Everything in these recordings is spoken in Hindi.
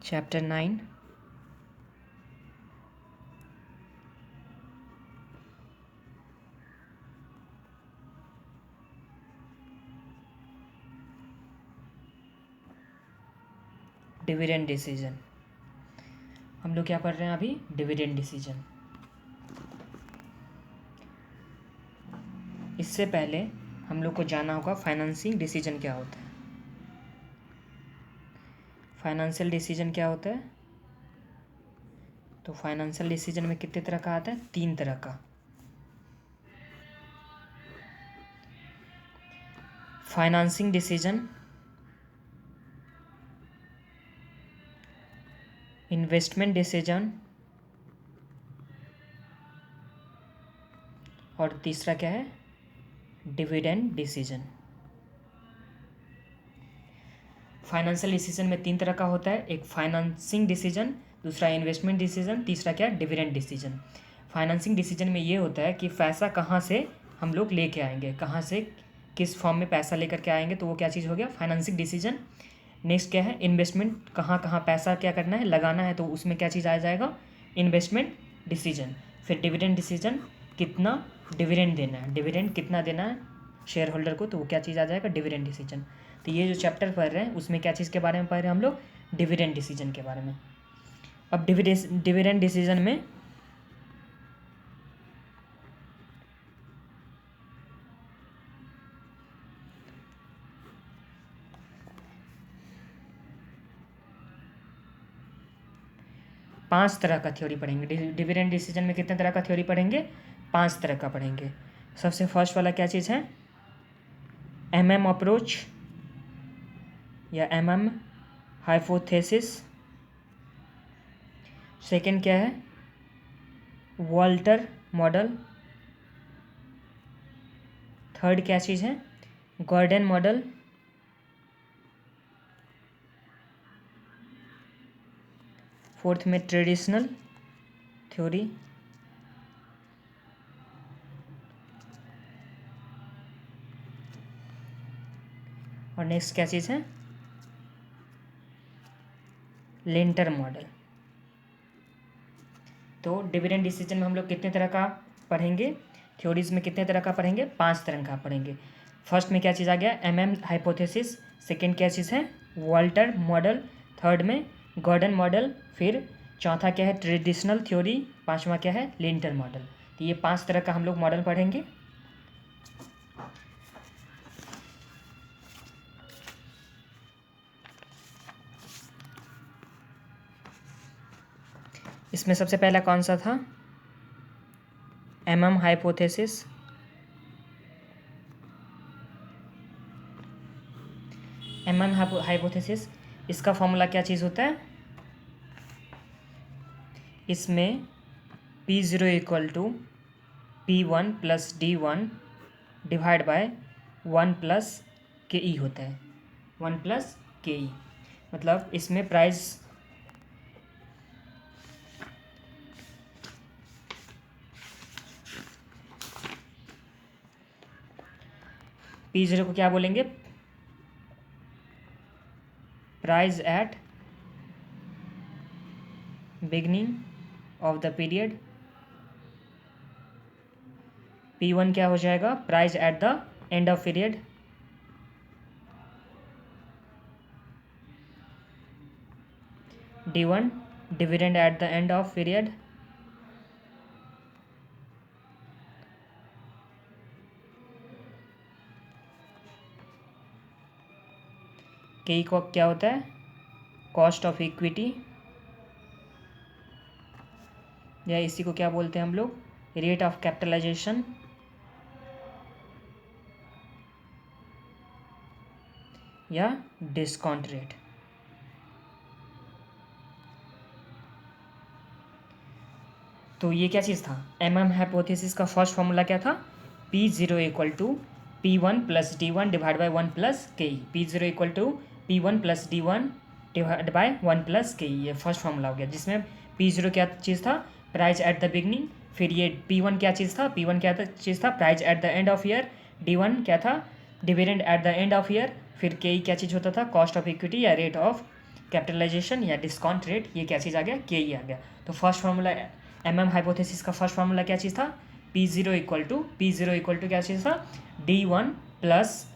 Chapter 9 dividend decision. हम लोग क्या पढ़ रहे हैं अभी? Dividend decision. इससे पहले हम लोग को जानना होगा फाइनेंसिंग डिसीजन क्या होता है। फाइनेंशियल डिसीजन क्या होता है? तो फाइनेंशियल डिसीजन में कितने तरह का आता है? 3 तरह का। फाइनेंसिंग डिसीजन, इन्वेस्टमेंट डिसीजन और तीसरा क्या है? Dividend decision. फाइनेंशियल डिसीजन में 3 तरह का होता है, एक फाइनेंसिंग डिसीजन, दूसरा इन्वेस्टमेंट डिसीजन, तीसरा क्या? Dividend decision. फाइनेंसिंग डिसीजन में ये होता है कि पैसा कहाँ से हम लोग लेके आएंगे, कहाँ से किस फॉर्म में पैसा लेकर के आएंगे, तो वो क्या चीज़ हो गया? Financing decision. नेक्स्ट क्या है? इन्वेस्टमेंट, कहाँ कहाँ पैसा क्या करना है, लगाना है, तो उसमें क्या चीज़ आ जाएगा? Investment decision. फिर डिविडेंड डिसीजन, कितना डिविडेंड देना है, डिविडेंड कितना देना है शेयर होल्डर को, तो वो क्या चीज़ आ जाएगा? Dividend decision. तो ये जो चैप्टर पढ़ रहे हैं उसमें क्या चीज़ के बारे में पढ़ रहे हैं हम लोग? डिविडेंड डिसीजन के बारे में। अब डिविडेंड डिसीजन में पांच तरह का थ्योरी पढ़ेंगे। डिविडेंड डिसीजन में कितने तरह का थ्योरी पढ़ेंगे? 5 तरह का पढ़ेंगे। सबसे फर्स्ट वाला क्या चीज़ है? MM अप्रोच या MM हाइपोथेसिस। सेकंड क्या है? Walter model. थर्ड क्या चीज़ है? Gordon model. फोर्थ में ट्रेडिशनल थ्योरी। और नेक्स्ट क्या चीज़ है? Lintner model. तो डिविडेंड डिसीजन में हम लोग कितने तरह का पढ़ेंगे? थ्योरीज में कितने तरह का पढ़ेंगे? 5 तरह का पढ़ेंगे। फर्स्ट में क्या चीज़ आ गया? MM hypothesis. सेकंड क्या चीज़ है? Walter model. थर्ड में गॉर्डन मॉडल। फिर चौथा क्या है? Traditional theory. पांचवा क्या है? Lintner model. तो ये 5 तरह का हम लोग मॉडल पढ़ेंगे। इसमें सबसे पहला कौन सा था? MM hypothesis. MM हाइपोथेसिस, इसका फॉर्मूला क्या चीज़ होता है? इसमें P0 equal to P1 plus D1 divide by 1 plus KE होता है। 1 प्लस KE मतलब इसमें प्राइस P0 को क्या बोलेंगे? Price at beginning of the period. P1 क्या हो जाएगा? Price at the end of period. D1 dividend at the end of period. KE को क्या होता है? कॉस्ट ऑफ इक्विटी, या इसी को क्या बोलते हैं हम लोग? रेट ऑफ कैपिटलाइजेशन या डिस्काउंट रेट। तो ये क्या चीज़ था? MM हाइपोथेसिस का फर्स्ट फॉर्मूला क्या था? P0 equal to P1 plus D1 divide by 1 plus KE। P0 equal to P1 plus D1 divide by 1 plus KE, ये फर्स्ट फॉर्मूला हो गया, जिसमें P0 क्या चीज़ था? Price at the beginning. फिर ये P1 क्या चीज़ था? P1 क्या चीज़ था? Price at the end of year. D1 क्या था? Dividend at the end of year. फिर KE क्या चीज़ होता था? कॉस्ट ऑफ इक्विटी या रेट ऑफ कैपिटलाइजेशन या डिस्काउंट रेट, ये क्या चीज़ आ गया, के ई आ गया। तो फर्स्ट फार्मूला एमएम हाइपोथेसिस का फर्स्ट फार्मूला क्या चीज़ था, P0 इक्वल टू क्या चीज़ था, D1 plus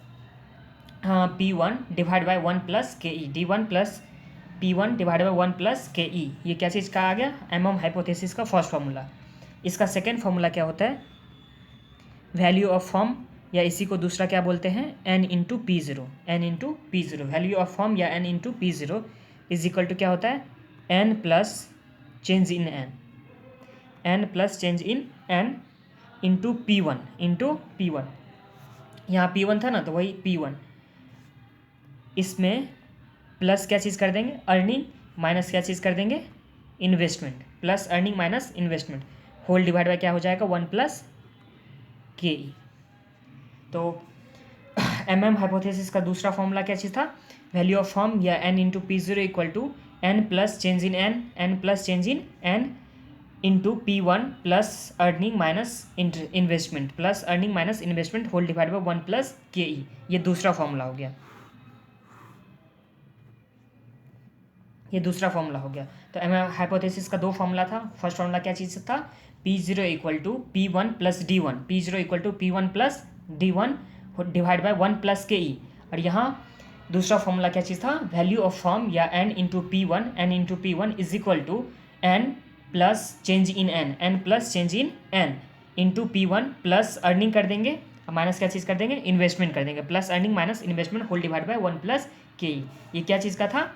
P1 divide by 1 plus K E, D1 plus P1 divide by 1 plus K E, ये क्या चीज़ का आ गया, एमएम हाइपोथेसिस का फर्स्ट फार्मूला। इसका सेकेंड फार्मूला क्या होता है, वैल्यू ऑफ फॉर्म, या इसी को दूसरा क्या बोलते हैं, n into P zero, n into P zero, value of form या n into P zero is equal to क्या होता है, n plus change in n plus change in n into P1 into P1, यहाँ P1 था ना तो वही P1, इसमें प्लस क्या चीज़ कर देंगे, अर्निंग, माइनस क्या चीज़ कर देंगे, investment, plus earning minus investment, whole divide by क्या हो जाएगा, 1 प्लस के ई। तो एमएम हाइपोथेसिस का दूसरा फॉर्मूला क्या चीज़ था, वैल्यू ऑफ फॉर्म या n into P zero equal to n plus change in n plus change in n into P1 plus earning minus investment, plus earning minus investment whole divide by 1 plus K E, ये दूसरा फॉर्मूला हो गया, ये दूसरा फॉर्मूला हो गया। तो एमएम हाइपोथेसिस का दो फॉर्मूला था, फर्स्ट फॉर्मूला क्या चीज़ था, P0 equal to P1 plus D1, P0 equal to P1 plus D1 divide by 1 plus K E, और यहाँ दूसरा फॉर्मूला क्या चीज़ था, वैल्यू ऑफ फॉर्म या n into P one is equal to n plus change in n plus change in n into P1 plus earning कर देंगे, माइनस क्या चीज़ कर देंगे, इन्वेस्टमेंट कर देंगे, plus earning minus investment whole divide by 1 plus K E, ये क्या चीज़ का था,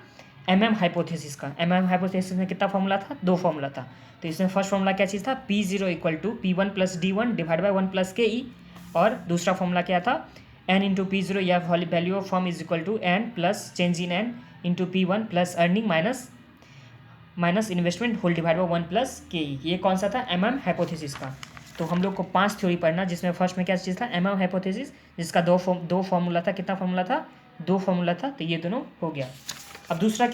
एमएम हाइपोथेसिस का। एमएम हाइपोथेसिस में कितना फॉर्मूला था, दो फॉर्मूला था। तो इसमें फर्स्ट फॉर्मूला क्या चीज़ था, P0 equal to P1 plus D1 divide by 1 plus K E, और दूसरा फॉर्मूला क्या था, n इंटू पी ज़ीरो या value of form is equal to n plus change in n into P1 plus earning minus investment whole divide by 1 plus K E, ये कौन सा था, एमएम हाइपोथेसिस का। तो हम लोग को 5 थ्योरी पढ़ना, जिसमें फर्स्ट में क्या चीज़ था, एमएम हाइपोथेसिस, जिसका दो फॉर्मूला था, कितना फॉर्मूला था, 2 फॉर्मूला था, तो ये दोनों हो गया। अब दूसरा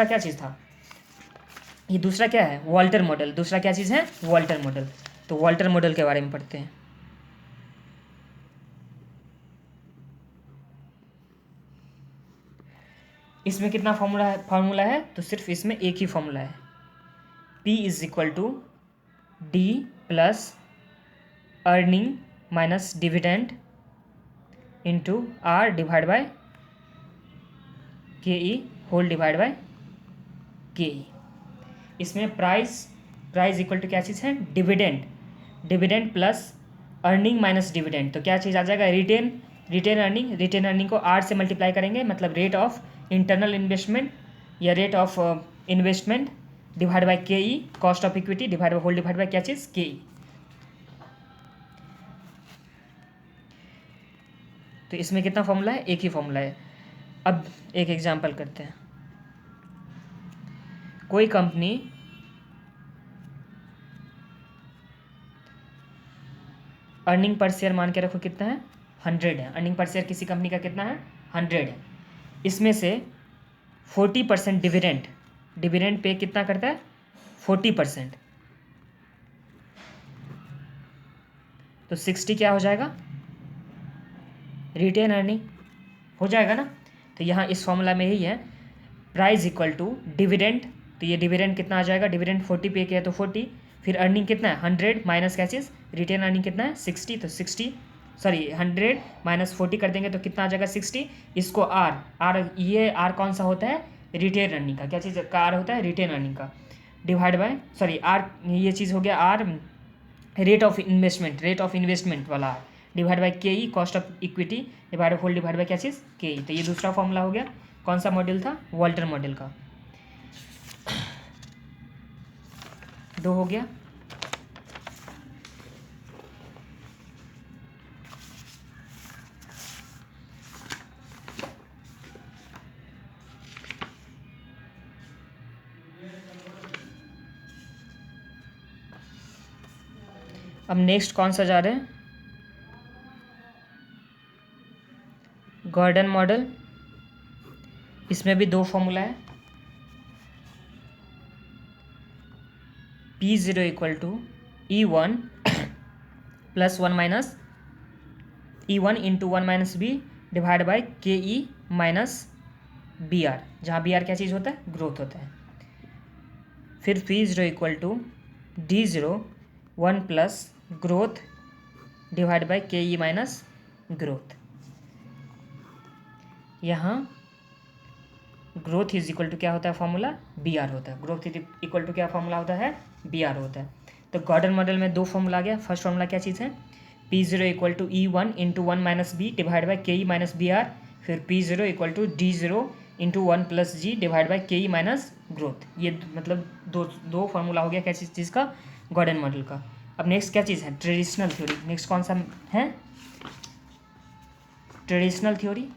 क्या चीज़ था, ये दूसरा क्या है, वॉल्टर मॉडल, दूसरा क्या चीज़ है, वॉल्टर मॉडल। तो वॉल्टर मॉडल के बारे में पढ़ते हैं। इसमें कितना फार्मूला है, तो सिर्फ इसमें एक ही फार्मूला है, P is equal to D plus earning minus dividend into R divide by K E whole divide by K ई। इसमें प्राइस इक्वल टू क्या चीज़ है, dividend plus earning minus dividend, तो क्या चीज़ आ जाएगा, रिटेन अर्निंग को आर से मल्टीप्लाई करेंगे, मतलब रेट ऑफ इंटरनल इन्वेस्टमेंट या rate of investment divide by K E, cost of equity divide by whole divide by क्या चीज़, के ई। तो इसमें कितना फॉर्मूला है, एक ही फॉर्मूला है। अब एक एग्जांपल करते हैं, कोई कंपनी अर्निंग पर शेयर मान के रखो कितना है, 100 है, अर्निंग पर शेयर किसी कंपनी का कितना है, 100 है। इसमें से 40% डिविडेंड पे कितना करता है, 40%, तो 60 क्या हो जाएगा, रिटेन अर्निंग हो जाएगा ना। तो यहाँ इस फॉर्मूला में ही है, प्राइस इक्वल टू डिविडेंड, तो ये डिविडेंड कितना आ जाएगा, डिविडेंड 40 पे किया तो 40, फिर अर्निंग कितना है 100 माइनस क्या चीज़, रिटेन अर्निंग कितना है 60, तो 100 माइनस 40 कर देंगे तो कितना आ जाएगा 60। इसको ये आर कौन सा होता है, रिटेन अर्निंग का, क्या चीज़ का आर होता है, रिटेन अर्निंग का, डिवाइड बाय आर, ये चीज़ हो गया आर, रेट ऑफ इन्वेस्टमेंट वाला R, divide by K E, cost of equity divide whole divide by क्या चीज़, के ई। तो ये दूसरा फॉर्मूला हो गया, कौन सा मॉडल था, वॉल्टर मॉडल का। 2 हो गया। अब नेक्स्ट कौन सा जा रहे हैं, गॉर्डन मॉडल। इसमें भी 2 फॉर्मूला है, P0 equal to E1 plus 1 minus E1 into 1 minus B divide by K E minus B R, जहाँ बी आर क्या चीज़ होता है, ग्रोथ होता है। फिर P0 equal to D0 1 plus growth divide by KE minus growth. यहाँ ग्रोथ इज इक्वल टू क्या होता है फॉर्मूला, बी आर होता है। ग्रोथ इज इक्वल टू क्या फॉर्मूला होता है, बी आर होता है। तो गॉर्डन मॉडल में दो फॉर्मूला आ गया। फर्स्ट फॉर्मूला क्या चीज़ है, P0 equal to E1 into 1 minus B divide by KE minus B r. फिर P0 equal to D0 into 1 plus g divide by KE minus growth. ये मतलब दो फार्मूला हो गया क्या चीज़ का, गॉर्डन मॉडल का। अब नेक्स्ट क्या चीज़ है, ट्रेडिशनल थ्योरी। नेक्स्ट कौन सा है, traditional theory.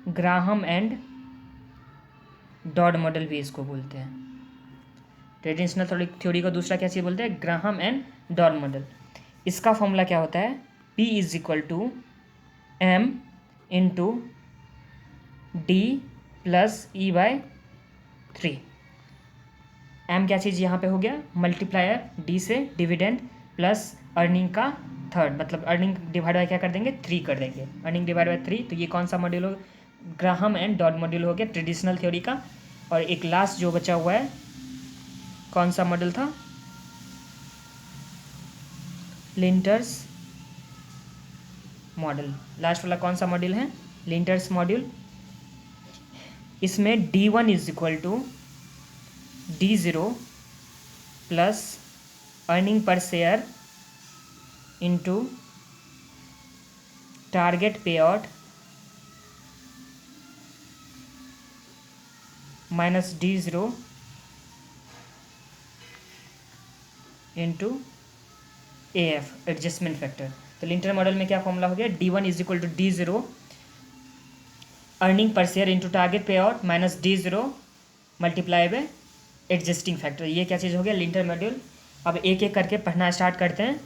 Graham and Dodd model भी इसको बोलते हैं। ट्रेडिशनल थ्योरी को दूसरा क्या चीज़ बोलते हैं, ग्राहम एंड डॉड मॉडल। इसका फॉर्मूला क्या होता है, P is equal to M into D plus E/3। M क्या चीज़ यहाँ पे हो गया, मल्टीप्लायर, D से डिविडेंड प्लस अर्निंग का थर्ड, मतलब अर्निंग डिवाइड बाय क्या कर देंगे, 3 कर देंगे, अर्निंग डिवाइड बाय 3। तो ये कौन सा मॉड्यूल हो, ग्राहम एंड डॉड मॉड्यूल हो गया ट्रेडिशनल थ्योरी का। और एक लास्ट जो बचा हुआ है, कौन सा मॉडल था, लिंटर्स मॉडल। लास्ट वाला कौन सा मॉड्यूल है, लिंटर्स मॉड्यूल। इसमें D1 is equal to D0 plus earning per share into target payout minus D0 into AF adjustment factor. तो लिंटर मॉडल में क्या फॉर्मूला हो गया, D1 is equal to D0 earning per share into target payout minus D0 multiply by adjusting factor. ये क्या चीज़ हो गया, लिंटर मॉड्यूल। अब एक एक करके पढ़ना स्टार्ट करते हैं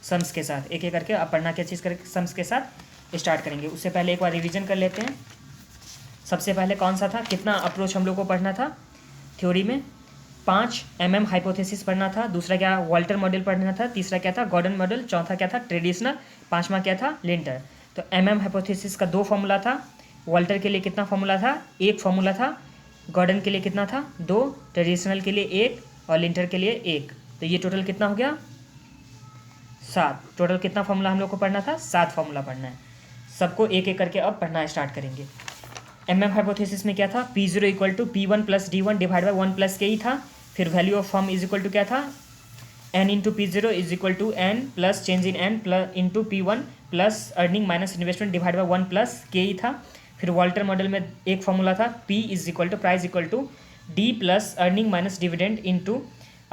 सम्स के साथ। एक एक करके अब पढ़ना क्या चीज़ करके सम्स के साथ स्टार्ट करेंगे। उससे पहले एक बार रिवीजन कर लेते हैं। सबसे पहले कौन सा था, कितना अप्रोच हम लोग को पढ़ना था थ्योरी में, 5 MM हाइपोथेसिस पढ़ना था। दूसरा क्या, वाल्टर मॉडल पढ़ना था। तीसरा क्या था, गॉर्डन मॉडल। चौथा क्या था, ट्रेडिशनल। पांचवा क्या था, लिंटर। तो MM हाइपोथेसिस का 2 फॉर्मूला था। वाल्टर के लिए कितना फॉर्मूला था, 1 फॉर्मूला था। गॉर्डन के लिए कितना था, 2। ट्रेडिशनल के लिए 1 और लिंटर के लिए 1। तो ये टोटल कितना हो गया, 7। टोटल कितना फॉर्मूला हम लोग को पढ़ना था, 7 फॉर्मूला पढ़ना है। सबको एक एक करके अब पढ़ना स्टार्ट करेंगे। MM हाइपोथेसिस में क्या था, P0 equal to P1 plus D1 divide by 1 plus KE था। फिर value of firm is equal to क्या था, N into P0 is equal to N plus change in N plus into P1 plus earning minus investment divide by 1 plus KE था। फिर वाल्टर मॉडल में एक फॉर्मूला था, P is equal to price equal to D plus earning minus dividend into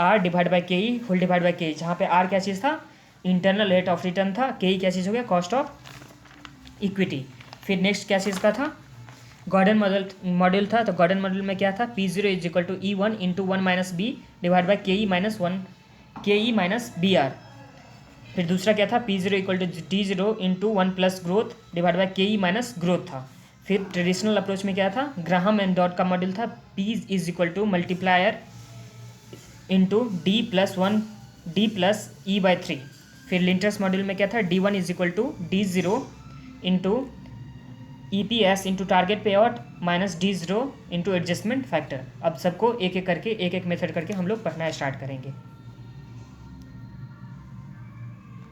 R divide by KE whole divide by KE, जहाँ पे R क्या चीज़ था, इंटरनल रेट ऑफ रिटर्न था। KE क्या चीज़ हो गया, कॉस्ट ऑफ इक्विटी। फिर नेक्स्ट क्या चीज़ का था, गॉर्डन मॉडल था। तो गॉर्डन मॉडल में क्या था, P0 is equal to E1 into 1 minus B divide by KE minus 1 KE minus BR। फिर दूसरा क्या था, P0 equal to D0 into 1 plus growth divide by KE minus growth था। फिर ट्रेडिशनल अप्रोच में क्या था, ग्राहम एंड डॉट का मॉडल था, P is equal to multiplier into D plus E/3। फिर लिंटर्स मॉडल में क्या था, D1 is equal to D0 into EPS into target payout minus D0 into adjustment factor. अब सबको एक एक करके एक एक मेथड करके हम लोग पढ़ना स्टार्ट करेंगे।